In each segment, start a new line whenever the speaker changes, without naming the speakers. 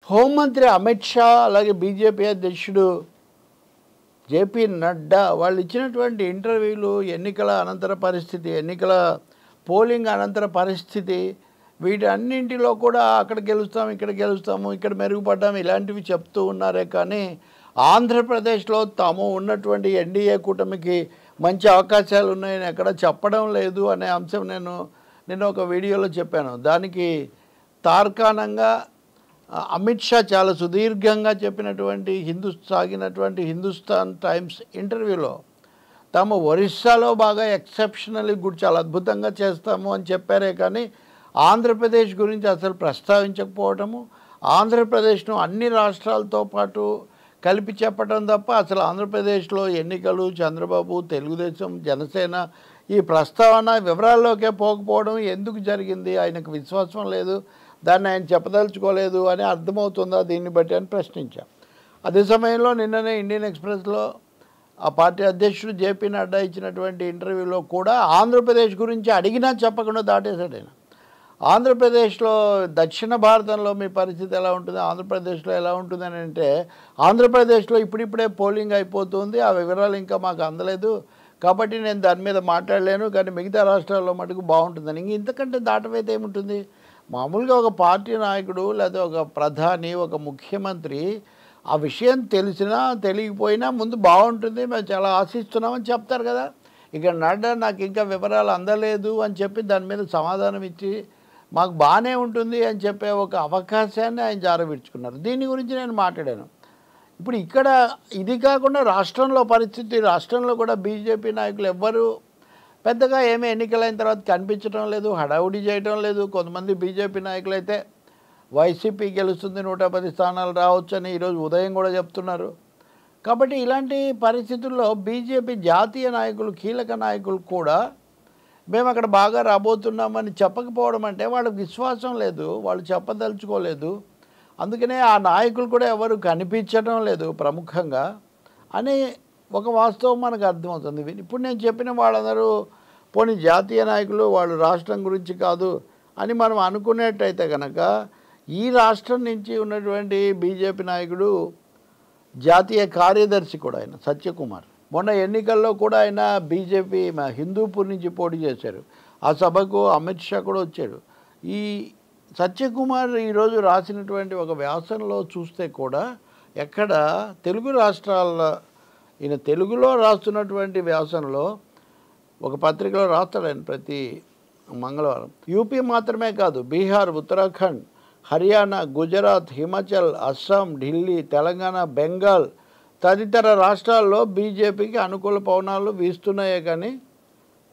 హోంమంత్రి అమిత్ షా అలాగే బీజేపీ అధ్యక్షుడు జేపీ నడ్డా వాళ్ళు ఇచ్చినటువంటి ఇంటర్వ్యూలు ఎన్నికల అనంతర పరిస్థితి, ఎన్నికల పోలింగ్ అనంతర పరిస్థితి, వీటన్నింటిలో కూడా అక్కడ గెలుస్తాం, ఇక్కడ గెలుస్తాము, ఇక్కడ మెరుగుపడ్డాము ఇలాంటివి చెప్తూ ఉన్నారే కానీ ఆంధ్రప్రదేశ్లో తాము ఉన్నటువంటి ఎన్డీఏ కూటమికి మంచి అవకాశాలు ఉన్నాయని ఎక్కడ చెప్పడం లేదు అనే అంశం నేను ఒక వీడియోలో చెప్పాను. దానికి తార్కాణంగా అమిత్ షా చాలా సుదీర్ఘంగా చెప్పినటువంటి హిందుస్థాన్ టైమ్స్ ఇంటర్వ్యూలో తాము ఒరిస్సాలో బాగా ఎక్సెప్షనల్లీ గుడ్, చాలా అద్భుతంగా చేస్తాము అని చెప్పారే కానీ ఆంధ్రప్రదేశ్ గురించి అసలు ప్రస్తావించకపోవడము, ఆంధ్రప్రదేశ్ను అన్ని రాష్ట్రాలతో పాటు కలిపి చెప్పడం తప్ప అసలు ఆంధ్రప్రదేశ్లో ఎన్నికలు, చంద్రబాబు, తెలుగుదేశం, జనసేన ఈ ప్రస్తావన వివరాల్లోకే పోకపోవడం ఎందుకు జరిగింది, ఆయనకు విశ్వాసం లేదు, దాన్ని ఆయన చెప్పదలుచుకోలేదు అని అర్థమవుతుందా దీన్ని బట్టి అని ప్రశ్నించాం. అదే సమయంలో నిన్ననే ఇండియన్ ఎక్స్ప్రెస్లో ఆ పార్టీ అధ్యక్షుడు జేపీ నడ్డా ఇచ్చినటువంటి ఇంటర్వ్యూలో కూడా ఆంధ్రప్రదేశ్ గురించి అడిగినా చెప్పకుండా దాటేశాడు ఆయన. ఆంధ్రప్రదేశ్లో దక్షిణ భారతంలో మీ పరిస్థితి ఎలా ఉంటుంది, ఆంధ్రప్రదేశ్లో ఎలా ఉంటుందని అంటే ఆంధ్రప్రదేశ్లో ఇప్పుడిప్పుడే పోలింగ్ అయిపోతుంది, ఆ వివరాలు ఇంకా మాకు అందలేదు కాబట్టి నేను దాని మీద మాట్లాడలేను, కానీ మిగతా రాష్ట్రాల్లో మటుకు బాగుంటుందని. ఇంతకంటే దాటవైతే ఏముంటుంది? మామూలుగా ఒక పార్టీ నాయకుడు లేదా ఒక ప్రధాని, ఒక ముఖ్యమంత్రి ఆ విషయం తెలిసినా తెలియకపోయినా ముందు బాగుంటుంది, మేము చాలా ఆశిస్తున్నామని చెప్తారు కదా. ఇక్కడ నడ్డా నాకు ఇంకా వివరాలు అందలేదు అని చెప్పి దాని మీద సమాధానం ఇచ్చి మాకు బాగానే ఉంటుంది అని చెప్పే ఒక అవకాశాన్ని ఆయన జారవిడ్చుకున్నారు. దీని గురించి నేను మాట్లాడాను. ఇప్పుడు ఇక్కడ ఇది కాకుండా రాష్ట్రంలో పరిస్థితి, రాష్ట్రంలో కూడా బీజేపీ నాయకులు ఎవ్వరూ పెద్దగా ఏమీ ఎన్నికలైన తర్వాత కనిపించడం లేదు, హడావుడి చేయడం లేదు. కొంతమంది బీజేపీ నాయకులు అయితే వైసీపీ గెలుస్తుంది, 110 స్థానాలు రావచ్చని ఈరోజు ఉదయం కూడా చెప్తున్నారు. కాబట్టి ఇలాంటి పరిస్థితుల్లో బీజేపీ జాతీయ నాయకులు, కీలక నాయకులు కూడా మేము అక్కడ బాగా రాబోతున్నామని చెప్పకపోవడం అంటే వాళ్ళకి విశ్వాసం లేదు, వాళ్ళు చెప్పదలుచుకోలేదు. అందుకనే ఆ నాయకులు కూడా ఎవరు కనిపించడం లేదు ప్రముఖంగా అని ఒక వాస్తవం మనకు అర్థమవుతుంది. ఇప్పుడు నేను చెప్పిన వాళ్ళందరూ పోనీ జాతీయ నాయకులు, వాళ్ళు రాష్ట్రం గురించి కాదు అని మనం అనుకునేట్టయితే కనుక ఈ రాష్ట్రం నుంచి ఉన్నటువంటి బీజేపీ నాయకుడు జాతీయ కార్యదర్శి కూడా ఆయన సత్యకుమార్, మొన్న ఎన్నికల్లో కూడా ఆయన బీజేపీ హిందూపూర్ నుంచి పోటీ చేశారు. ఆ సభకు అమిత్ షా కూడా వచ్చాడు. ఈ సత్యకుమార్ ఈరోజు రాసినటువంటి ఒక వ్యాసంలో చూస్తే కూడా ఎక్కడ తెలుగు రాష్ట్రాల ఈయన తెలుగులో రాస్తున్నటువంటి వ్యాసంలో ఒక పత్రికలో రాస్తాడు ఆయన ప్రతి మంగళవారం. యూపీ మాత్రమే కాదు, బీహార్, ఉత్తరాఖండ్, హర్యానా, గుజరాత్, హిమాచల్, అస్సాం, ఢిల్లీ, తెలంగాణ, బెంగాల్ తదితర రాష్ట్రాల్లో బీజేపీకి అనుకూల పవనాలు వీస్తున్నాయే కానీ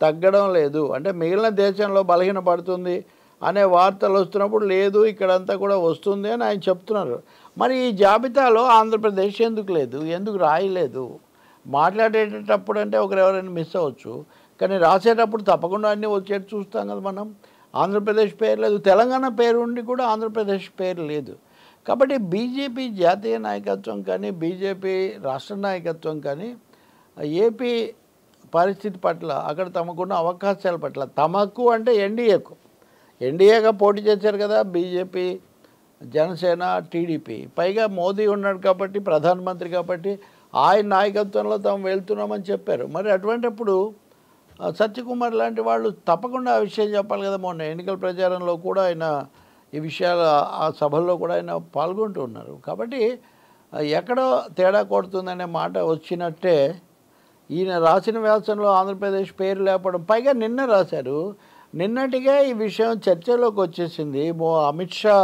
తగ్గడం లేదు. అంటే మిగిలిన దేశంలో బలహీనపడుతుంది అనే వార్తలు వస్తున్నప్పుడు లేదు, ఇక్కడంతా కూడా వస్తుంది అని ఆయన చెప్తున్నారు. మరి ఈ జాబితాలో ఆంధ్రప్రదేశ్ ఎందుకు లేదు, ఎందుకు రాయలేదు? మాట్లాడేటప్పుడు అంటే ఎవరైనా మిస్ అవ్వచ్చు, కానీ రాసేటప్పుడు తప్పకుండా అన్నీ వచ్చేట్టు చూస్తాం కదా మనం. ఆంధ్రప్రదేశ్ పేరు లేదు, తెలంగాణ పేరు ఉండి కూడా ఆంధ్రప్రదేశ్ పేరు లేదు. కాబట్టి బీజేపీ జాతీయ నాయకత్వం కానీ బీజేపీ రాష్ట్ర నాయకత్వం కానీ ఏపీ పరిస్థితి పట్ల, అక్కడ తమకున్న అవకాశాల పట్ల, తమకు అంటే ఎన్డీఏగా పోటీ చేశారు కదా బీజేపీ, జనసేన, టీడీపీ, పైగా మోదీ ఉన్నాడు కాబట్టి, ప్రధానమంత్రి కాబట్టి ఆయన నాయకత్వంలో తాము వెళ్తున్నామని చెప్పారు. మరి అటువంటిప్పుడు సత్యకుమార్ లాంటి వాళ్ళు తప్పకుండా ఆ విషయం చెప్పాలి కదా. మొన్న ఎన్నికల ప్రచారంలో కూడా ఆయన ఈ విషయాలు ఆ సభల్లో కూడా ఆయన పాల్గొంటూ ఉన్నారు. కాబట్టి ఎక్కడో తేడా కొడుతుందనే మాట వచ్చినట్టే ఈయన రాసిన వ్యాసంలో ఆంధ్రప్రదేశ్ పేరు లేపడం, పైగా నిన్న రాశారు, నిన్నటిగా ఈ విషయం చర్చలోకి వచ్చేసింది. అమిత్ షా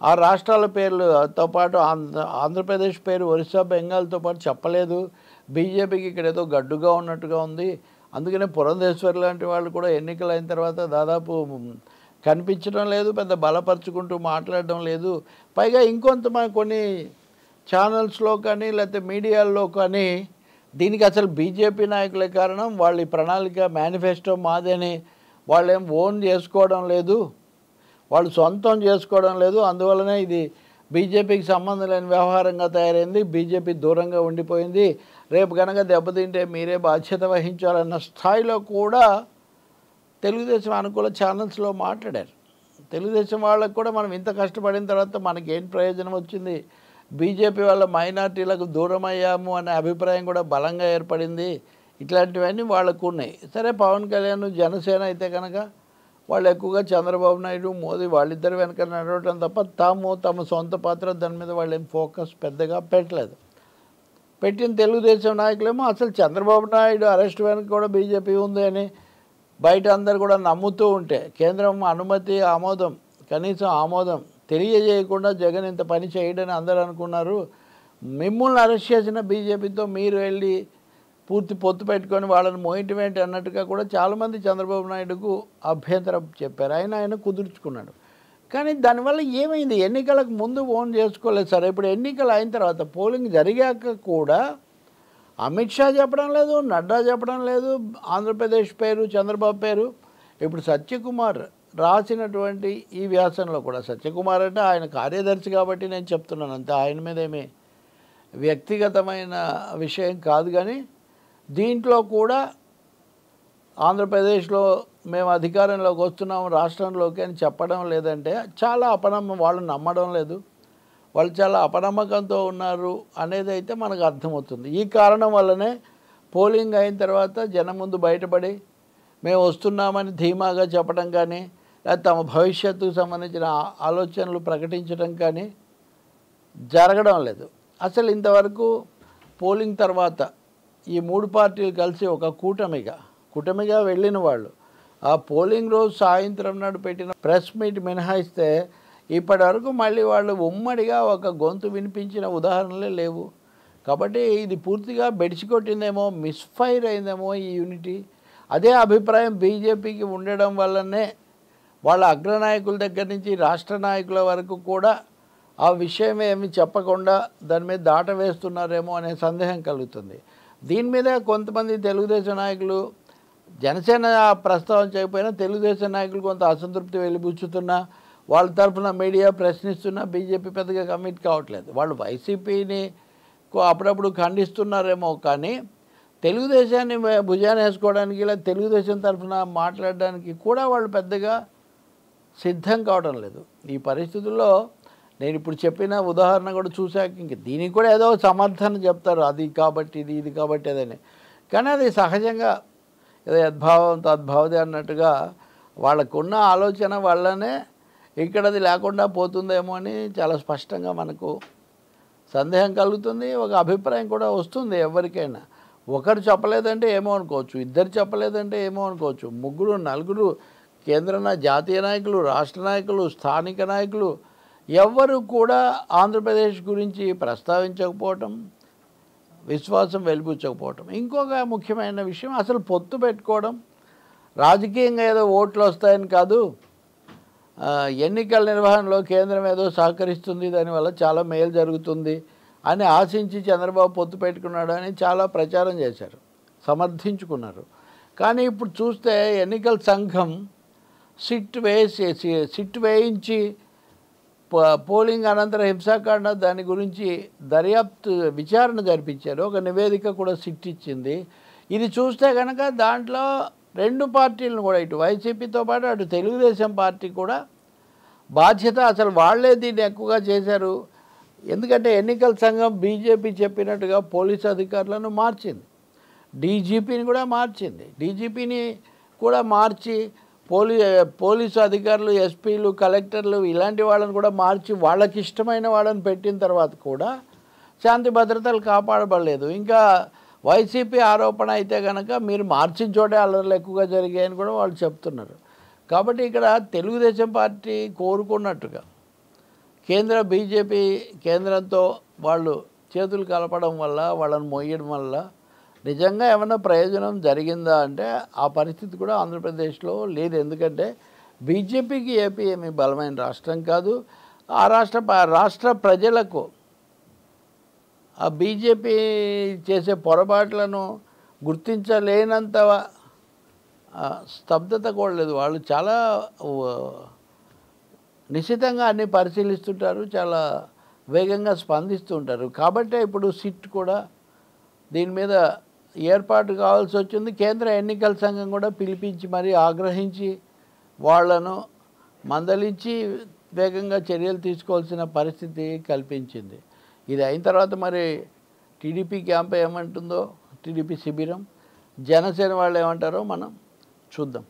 ఆ రాష్ట్రాల పేర్లతో పాటు ఆంధ్రప్రదేశ్ పేరు ఒరిస్సా, బెంగాల్తో పాటు చెప్పలేదు. బీజేపీకి ఇక్కడ ఏదో గడ్డుగా ఉన్నట్టుగా ఉంది, అందుకనే పురంధేశ్వరి లాంటి వాళ్ళు కూడా ఎన్నికలైన తర్వాత దాదాపు కనిపించడం లేదు, పెద్ద బలపరుచుకుంటూ మాట్లాడడం లేదు. పైగా కొన్ని ఛానల్స్లో కానీ లేకపోతే మీడియాల్లో కానీ దీనికి అసలు బీజేపీ నాయకులే కారణం, వాళ్ళ ఈ ప్రణాళిక మేనిఫెస్టో మాదని వాళ్ళేం ఓన్ చేసుకోవడం లేదు, వాళ్ళు సొంతం చేసుకోవడం లేదు, అందువల్లనే ఇది బీజేపీకి సంబంధం లేని వ్యవహారంగా తయారైంది, బీజేపీ దూరంగా ఉండిపోయింది, రేపు కనుక దెబ్బతింటే మీరే బాధ్యత వహించాలన్న స్థాయిలో కూడా తెలుగుదేశం అనుకూల ఛానల్స్లో మాట్లాడారు. తెలుగుదేశం వాళ్ళకు కూడా మనం ఇంత కష్టపడిన తర్వాత మనకేం ప్రయోజనం వచ్చింది, బీజేపీ వాళ్ళ మైనార్టీలకు దూరం అయ్యాము అనే అభిప్రాయం కూడా బలంగా ఏర్పడింది. ఇట్లాంటివన్నీ వాళ్ళకు ఉన్నాయి. సరే, పవన్ కళ్యాణ్ జనసేన అయితే కనుక వాళ్ళు ఎక్కువగా చంద్రబాబు నాయుడు మోదీ వాళ్ళిద్దరు వెనక నడవటం తప్ప తమ సొంత పాత్ర దాని మీద వాళ్ళు ఏం ఫోకస్ పెద్దగా పెట్టలేదు. పెట్టిన తెలుగుదేశం నాయకులేమో అసలు చంద్రబాబు నాయుడు అరెస్ట్ వెనక కూడా బీజేపీ ఉంది అని బయట అందరు కూడా నమ్ముతూ ఉంటే, కేంద్రం అనుమతి ఆమోదం కనీసం ఆమోదం తెలియజేయకుండా జగన్ ఇంత పని చేయడని అందరూ అనుకున్నారు. మిమ్మల్ని అరెస్ట్ చేసిన బీజేపీతో మీరు వెళ్ళి పూర్తి పొత్తు పెట్టుకొని వాళ్ళని మోయింటివేంటి అన్నట్టుగా కూడా చాలామంది చంద్రబాబు నాయుడుకు అభ్యంతరం చెప్పారు. ఆయన కుదుర్చుకున్నాడు. కానీ దానివల్ల ఏమైంది, ఎన్నికలకు ముందు ఓన్ చేసుకోలేదు. సరే, ఇప్పుడు ఎన్నికలు అయిన తర్వాత పోలింగ్ జరిగాక కూడా అమిత్ షా చెప్పడం లేదు, నడ్డా చెప్పడం లేదు, ఆంధ్రప్రదేశ్ పేరు, చంద్రబాబు పేరు. ఇప్పుడు సత్యకుమార్ రాసినటువంటి ఈ వ్యాసంలో కూడా, సత్యకుమార్ అంటే ఆయన కార్యదర్శి కాబట్టి నేను చెప్తున్నాను అంతే, ఆయన మీద ఏమీ వ్యక్తిగతమైన విషయం కాదు. కానీ దీంట్లో కూడా ఆంధ్రప్రదేశ్లో మేము అధికారంలోకి వస్తున్నాము రాష్ట్రంలోకి అని చెప్పడం లేదంటే చాలా అపనమ్మకం, వాళ్ళు నమ్మడం లేదు, వాళ్ళు చాలా అపనమ్మకంతో ఉన్నారు అనేది అయితే మనకు అర్థమవుతుంది. ఈ కారణం వల్లనే పోలింగ్ అయిన తర్వాత జనం ముందు బయటపడి మేము వస్తున్నామని ధీమాగా చెప్పడం కానీ, లేదా తమ భవిష్యత్తుకు సంబంధించిన ఆలోచనలు ప్రకటించడం కానీ జరగడం లేదు. అసలు ఇంతవరకు పోలింగ్ తర్వాత ఈ మూడు పార్టీలు కలిసి ఒక కూటమిగా వెళ్ళిన వాళ్ళు ఆ పోలింగ్ రోజు సాయంత్రం నాడు పెట్టిన ప్రెస్ మీట్ మినహాయిస్తే ఇప్పటి వరకు మళ్ళీ వాళ్ళు ఉమ్మడిగా ఒక గొంతు వినిపించిన ఉదాహరణలే లేవు. కాబట్టి ఇది పూర్తిగా బెడిసికొట్టిందేమో, మిస్ఫైర్ అయిందేమో ఈ యూనిటీ. అదే అభిప్రాయం బీజేపీకి ఉండడం వల్లనే వాళ్ళ అగ్రనాయకుల దగ్గర నుంచి రాష్ట్ర నాయకుల వరకు కూడా ఆ విషయం ఏమి చెప్పకుండా దాని మీద దాట వేస్తున్నారేమో అనే సందేహం కలుగుతుంది. దీని మీద కొంతమంది తెలుగుదేశం నాయకులు, జనసేన ప్రస్తావన చేయకపోయినా తెలుగుదేశం నాయకులు కొంత అసంతృప్తి వెలిబుచ్చుతున్నా, వాళ్ళ తరఫున మీడియా ప్రశ్నిస్తున్నా బీజేపీ పెద్దగా కమిట్ కావట్లేదు. వాళ్ళు వైసీపీని అప్పుడప్పుడు ఖండిస్తున్నారేమో కానీ తెలుగుదేశాన్ని భుజాన వేసుకోవడానికి లేదా తెలుగుదేశం తరఫున మాట్లాడడానికి కూడా వాళ్ళు పెద్దగా సిద్ధం కావడం లేదు. ఈ పరిస్థితుల్లో నేను ఇప్పుడు చెప్పిన ఉదాహరణ కూడా చూశాక ఇంక దీనికి కూడా ఏదో సమర్థన చెప్తారు, అది కాబట్టి ఇది కాబట్టి అదని. కానీ అది సహజంగా ఏదో యద్భావం తద్భావది అన్నట్టుగా వాళ్ళకున్న ఆలోచన వల్లనే ఇక్కడ అది లేకుండా పోతుందేమో అని చాలా స్పష్టంగా మనకు సందేహం కలుగుతుంది. ఒక అభిప్రాయం కూడా వస్తుంది ఎవరికైనా. ఒకరు చెప్పలేదంటే ఏమో అనుకోవచ్చు, ఇద్దరు చెప్పలేదంటే ఏమో అనుకోవచ్చు, ముగ్గురు నలుగురు కేంద్ర జాతీయ నాయకులు, రాష్ట్ర నాయకులు, స్థానిక నాయకులు ఎవ్వరు కూడా ఆంధ్రప్రదేశ్ గురించి ప్రస్తావించకపోవటం, విశ్వాసం వెలిబుచ్చకపోవటం. ఇంకొక ముఖ్యమైన విషయం, అసలు పొత్తు పెట్టుకోవడం రాజకీయంగా ఏదో ఓట్లు వస్తాయని కాదు, ఎన్నికల నిర్వహణలో కేంద్రం ఏదో సహకరిస్తుంది, దానివల్ల చాలా మేలు జరుగుతుంది అని ఆశించి చంద్రబాబు పొత్తు పెట్టుకున్నాడు అని చాలా ప్రచారం చేశారు, సమర్థించుకున్నారు. కానీ ఇప్పుడు చూస్తే ఎన్నికల సంఘం సిట్ వేయించి పోలింగ్ అనంతర హింసాకాండ దాని గురించి దర్యాప్తు విచారణ జరిపించారు. ఒక నివేదిక కూడా సిట్ ఇచ్చింది. ఇది చూస్తే కనుక దాంట్లో రెండు పార్టీలను కూడా, ఇటు వైసీపీతో పాటు అటు తెలుగుదేశం పార్టీ కూడా బాధ్యత, అసలు వాళ్ళే దీన్ని ఎక్కువగా చేశారు. ఎందుకంటే ఎన్నికల సంఘం బీజేపీ చెప్పినట్టుగా పోలీసు అధికారులను మార్చింది, డీజీపీని కూడా మార్చి పోలీసు అధికారులు, ఎస్పీలు, కలెక్టర్లు ఇలాంటి వాళ్ళని కూడా మార్చి వాళ్ళకి ఇష్టమైన వాళ్ళని పెట్టిన తర్వాత కూడా శాంతి భద్రతలు కాపాడబడలేదు. ఇంకా వైసీపీ ఆరోపణ అయితే కనుక మీరు మార్చిన చోటే అల్లర్లు ఎక్కువగా జరిగాయని కూడా వాళ్ళు చెప్తున్నారు. కాబట్టి ఇక్కడ తెలుగుదేశం పార్టీ కోరుకున్నట్టుగా బీజేపీ కేంద్రంతో వాళ్ళు చేతులు కలపడం వల్ల, వాళ్ళని మొయ్యడం వల్ల నిజంగా ఏమైనా ప్రయోజనం జరిగిందా అంటే ఆ పరిస్థితి కూడా ఆంధ్రప్రదేశ్లో లేదు. ఎందుకంటే బీజేపీకి ఏపీ ఏమీ బలమైన రాష్ట్రం కాదు. ఆ రాష్ట్ర ప్రజలకు ఆ బీజేపీ చేసే పొరపాట్లను గుర్తించలేనంత స్తబ్దత కూడా లేదు. వాళ్ళు చాలా నిశితంగా అన్ని పరిశీలిస్తుంటారు, చాలా వేగంగా స్పందిస్తుంటారు. కాబట్టే ఇప్పుడు సిట్ కూడా దీని మీద ఏర్పాటు కావాల్సి వచ్చింది. కేంద్ర ఎన్నికల సంఘం కూడా పిలిపించి మరీ ఆగ్రహించి వాళ్లను మందలించి వేగంగా చర్యలు తీసుకోవాల్సిన పరిస్థితి కల్పించింది. ఇది అయిన తర్వాత మరి టీడీపీ క్యాంప్ ఏమంటుందో, టీడీపీ శిబిరం, జనసేన వాళ్ళు ఏమంటారో మనం చూద్దాం.